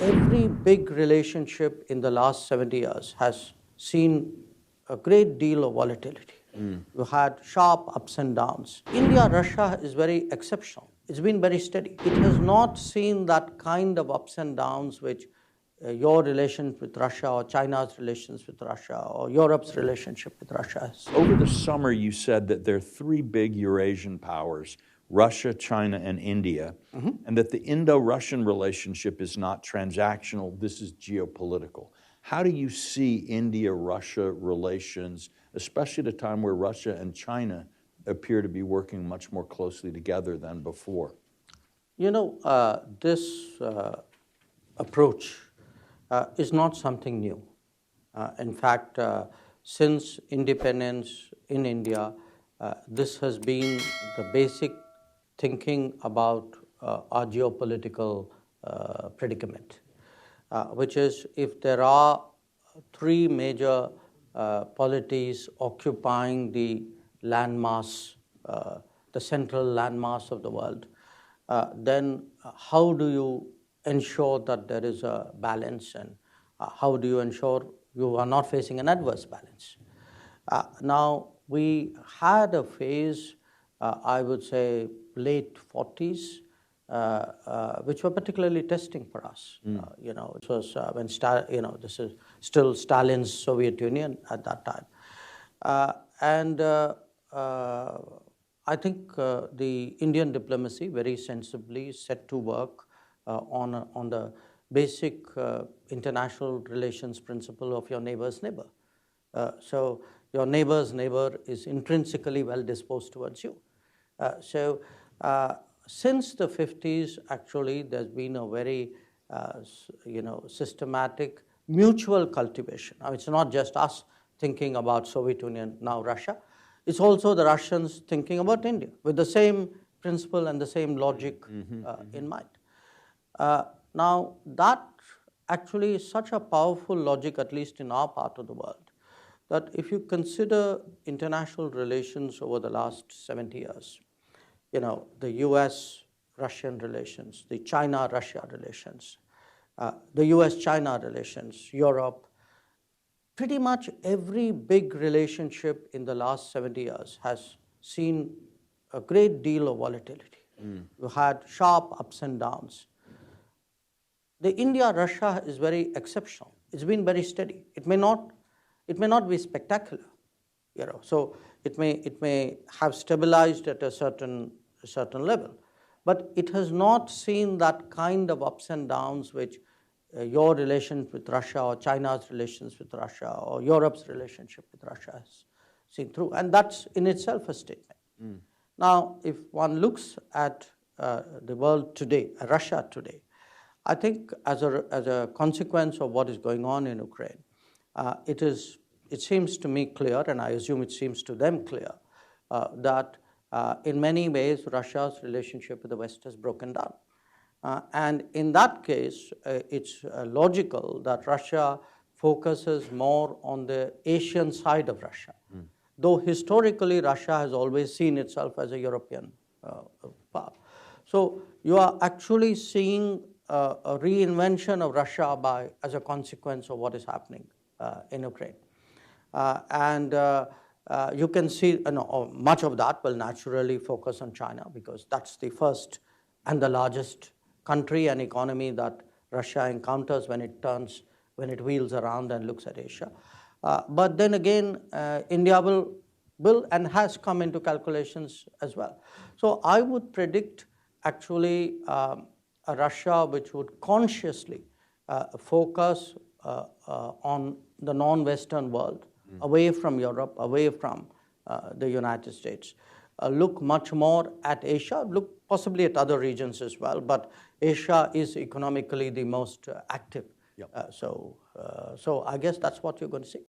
Every big relationship in the last 70 years has seen a great deal of volatility. You had sharp ups and downs. India-Russia is very exceptional. It's been very steady. It has not seen that kind of ups and downs which your relations with Russia or China's relations with Russia or Europe's relationship with Russia has. Over the summer, you said that there are three big Eurasian powers, Russia, China, and India, and that the Indo-Russian relationship is not transactional, this is geopolitical. How do you see India-Russia relations, especially at a time where Russia and China appear to be working much more closely together than before? You know, this approach is not something new. In fact, since independence in India, this has been the basic thinking about our geopolitical predicament, which is if there are three major polities occupying the landmass, the central landmass of the world, then how do you ensure that there is a balance, and how do you ensure you are not facing an adverse balance? Now, we had a phase, I would say, late 40s, which were particularly testing for us. You know, it was when this is still Stalin's Soviet Union at that time, and I think the Indian diplomacy very sensibly set to work on the basic international relations principle of your neighbor's neighbor. So your neighbor's neighbor is intrinsically well disposed towards you. Since the 50s, actually, there's been a very systematic mutual cultivation. Now, it's not just us thinking about Soviet Union, now Russia. It's also the Russians thinking about India with the same principle and the same logic in mind. Now, that actually is such a powerful logic, at least in our part of the world, that if you consider international relations over the last 70 years, you know, the US-Russian relations, the China-Russia relations, the US-China relations, Europe, pretty much every big relationship in the last 70 years has seen a great deal of volatility. You had sharp ups and downs. The India-Russia is very exceptional. It's been very steady. It may not be spectacular, you know. So it may have stabilized at a certain level, but it has not seen that kind of ups and downs which your relations with Russia or China's relations with Russia or Europe's relationship with Russia has seen through, and that's in itself a statement. Now, if one looks at the world today, Russia today, I think as a consequence of what is going on in Ukraine, it seems to me clear, and I assume it seems to them clear, that in many ways Russia's relationship with the West has broken down. And in that case, it's logical that Russia focuses more on the Asian side of Russia, though historically Russia has always seen itself as a European power. So you are actually seeing a reinvention of Russia as a consequence of what is happening in Ukraine. You can see much of that will naturally focus on China, because that's the first and the largest country and economy that Russia encounters when it wheels around and looks at Asia. But then again, India will and has come into calculations as well. So I would predict actually a Russia which would consciously focus on the non-Western world, away from Europe, away from the United States, look much more at Asia, look possibly at other regions as well, but Asia is economically the most active. So I guess that's what you're going to see.